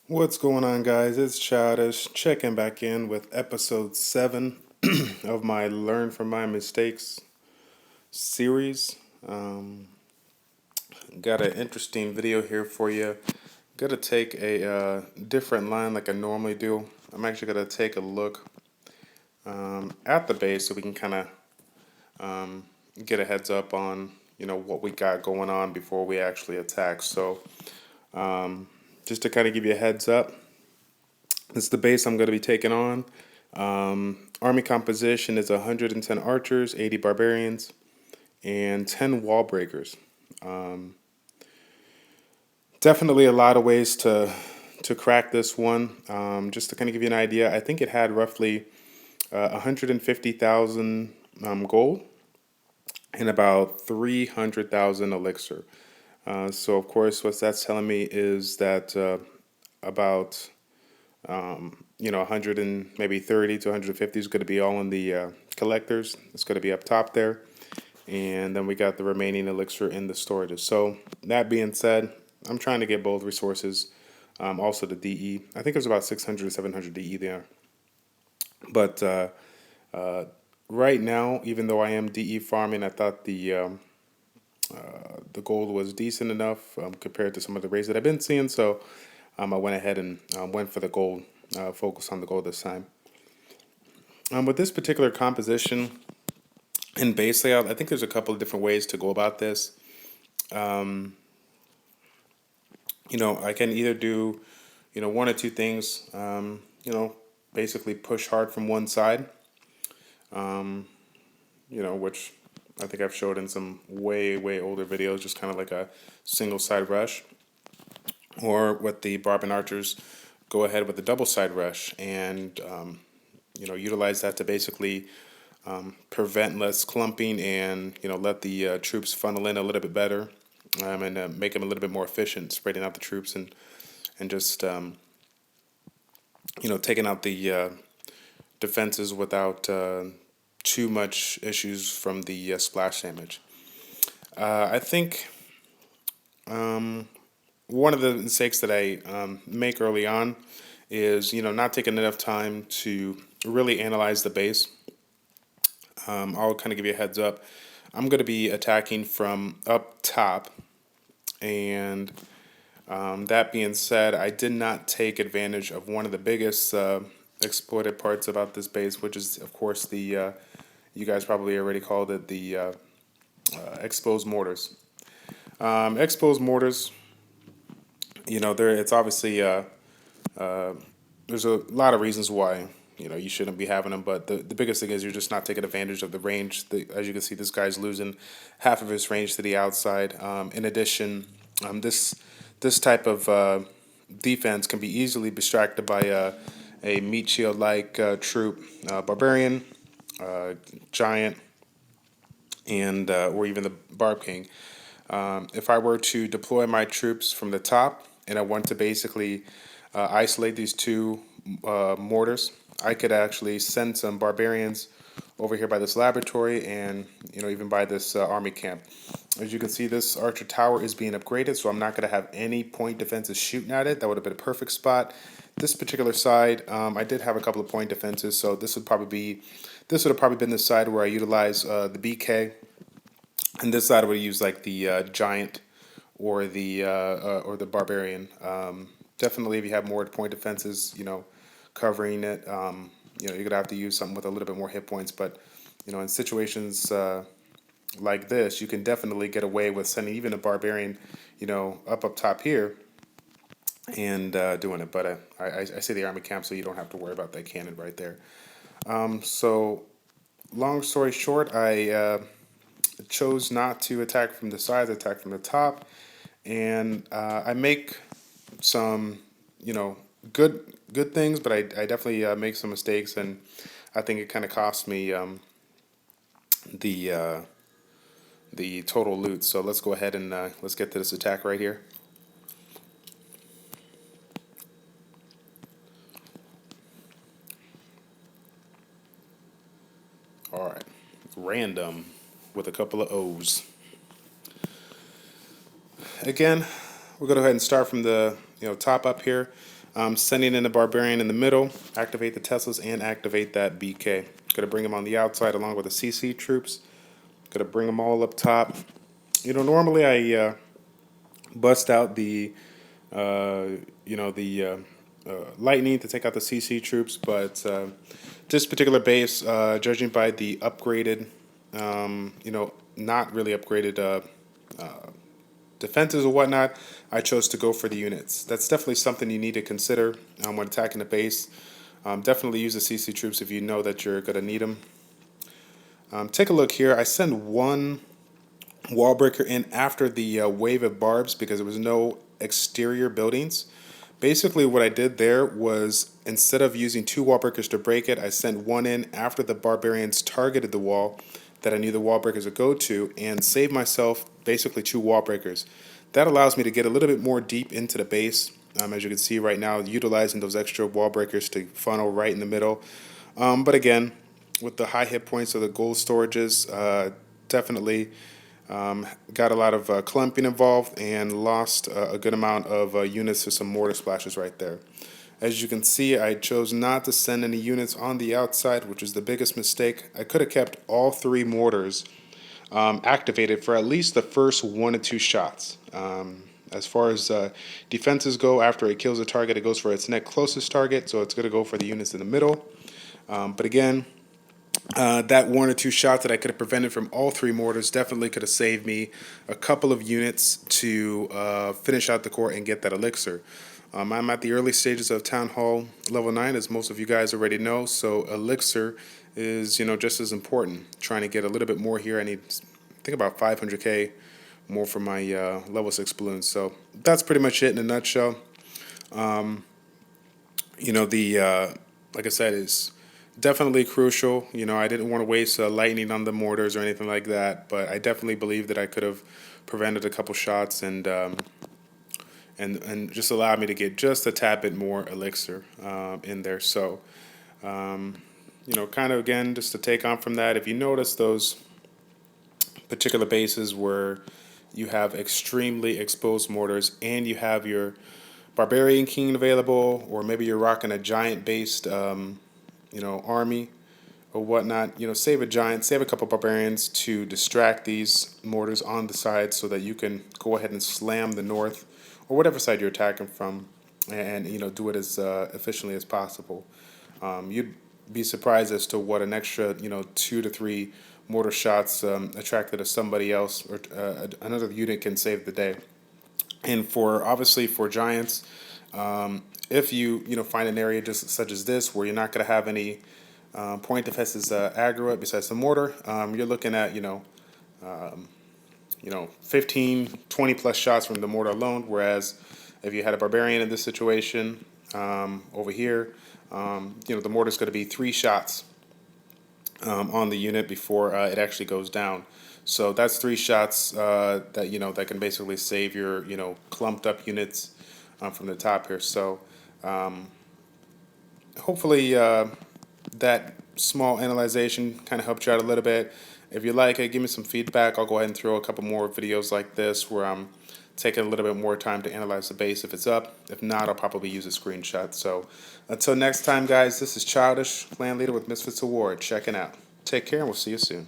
What's going on, guys? It's Childish checking back in with episode 7 of my Learn from My Mistakes series. Um, got an interesting video here for you. Got to take a different line like I normally do. I'm actually going to take a look at the base so we can kind of get a heads up on what we got going on before we actually attack. So just to kind of give you a heads up, this is the base I'm going to be taking on. Army composition is 110 archers, 80 barbarians, and 10 wall breakers. Definitely a lot of ways to crack this one. Just to kind of give you an idea, I think it had roughly 150,000 gold and about 300,000 elixir. So of course, what that's telling me is that about 100 and maybe 30 to 150 is going to be all in the collectors. It's going to be up top there. And then we got the remaining elixir in the storages. So that being said, I'm trying to get both resources. Also the DE. I think there's about 600 to 700 DE there. But right now, even though I am DE farming, I thought the gold was decent enough compared to some of the raids that I've been seeing. So I went ahead and went for the gold, focus on the gold this time. With this particular composition and base layout, I think there's a couple of different ways to go about this. I can either do, one or two things. Basically push hard from one side, which I think I've showed in some way, way older videos, just kind of like a single side rush. Or with the Barbarian Archers, go ahead with the double side rush and, utilize that to basically prevent less clumping and, let the troops funnel in a little bit better and make them a little bit more efficient, spreading out the troops and just, taking out the defenses without too much issues from the splash damage. I think one of the mistakes that I make early on is, not taking enough time to really analyze the base. I'll kind of give you a heads up. I'm going to be attacking from up top, and that being said, I did not take advantage of one of the biggest exploited parts about this base, which is, of course, the you guys probably already called it the exposed mortars. Exposed mortars, there it's obviously there's a lot of reasons why you shouldn't be having them, but the biggest thing is you're just not taking advantage of the range. As you can see, this guy's losing half of his range to the outside. In addition, this type of defense can be easily distracted by a meat shield like troop, barbarian, giant, and or even the barb king. If I were to deploy my troops from the top and I want to basically isolate these two mortars, I could actually send some barbarians over here by this laboratory and even by this army camp. As you can see, this archer tower is being upgraded, so I'm not going to have any point defenses shooting at it. That would have been a perfect spot. This particular side, I did have a couple of point defenses, so this would have probably been the side where I utilize the BK, and this side would use like the giant or the barbarian. Definitely, if you have more point defenses, covering it, you're gonna have to use something with a little bit more hit points. But in situations like this, you can definitely get away with sending even a barbarian, up top here and doing it. But I say the army camp, so you don't have to worry about that cannon right there. So, long story short, I chose not to attack from the sides, attack from the top, and I make some, good things, but I definitely make some mistakes, and I think it kind of cost me the the total loot. So let's go ahead and let's get to this attack right here. All right, random with a couple of O's. Again, we're going to go ahead and start from the top up here. Sending in the Barbarian in the middle, activate the Teslas, and activate that BK. Gonna bring them on the outside along with the CC troops. Gonna bring them all up top. Normally I bust out the, uh, lightning to take out the CC troops, but this particular base, judging by the upgraded, not really upgraded defenses or whatnot, I chose to go for the units. That's definitely something you need to consider when attacking the base. Definitely use the CC troops if you know that you're going to need them. Take a look here. I send one wall breaker in after the wave of barbs because there was no exterior buildings. Basically, what I did there was instead of using two wall breakers to break it, I sent one in after the barbarians targeted the wall that I knew the wall breakers would go to and save myself basically two wall breakers. That allows me to get a little bit more deep into the base. As you can see right now, utilizing those extra wall breakers to funnel right in the middle. But again, with the high hit points of the gold storages, definitely got a lot of clumping involved and lost a good amount of units to some mortar splashes right there. As you can see, I chose not to send any units on the outside, which was the biggest mistake. I could have kept all three mortars activated for at least the first 1 to 2 shots. As far as defenses go, after it kills a target, it goes for its next closest target, so it's going to go for the units in the middle. But again, that 1 or 2 shots that I could have prevented from all three mortars definitely could have saved me a couple of units to finish out the core and get that elixir. I'm at the early stages of Town Hall level 9, as most of you guys already know, so elixir is just as important. Trying to get a little bit more here. I need, I think, about 500k more for my level 6 balloons. So that's pretty much it in a nutshell. The like I said, is definitely crucial. I didn't want to waste lightning on the mortars or anything like that, but I definitely believe that I could have prevented a couple shots and just allowed me to get just a tad bit more elixir in there. So, kind of again, just to take on from that, if you notice those particular bases where you have extremely exposed mortars and you have your Barbarian King available, or maybe you're rocking a giant-based, army or whatnot, save a giant, save a couple barbarians to distract these mortars on the side so that you can go ahead and slam the north or whatever side you're attacking from, and do it as efficiently as possible. You'd be surprised as to what an extra 2 to 3 mortar shots attracted to somebody else or another unit can save the day. And obviously for giants, if you find an area just such as this where you're not going to have any point defenses aggro it besides the mortar, you're looking at 15, 20 plus shots from the mortar alone. Whereas if you had a barbarian in this situation over here, the mortar is going to be 3 shots on the unit before it actually goes down. So that's 3 shots that that can basically save your clumped up units from the top here. So hopefully that small analyzation kind of helped you out a little bit. If you like it, give me some feedback. I'll go ahead and throw a couple more videos like this where I'm taking a little bit more time to analyze the base if it's up. If not, I'll probably use a screenshot. So until next time, guys, this is Childish, clan leader with Misfits.of.War, checking out. Take care, and we'll see you soon.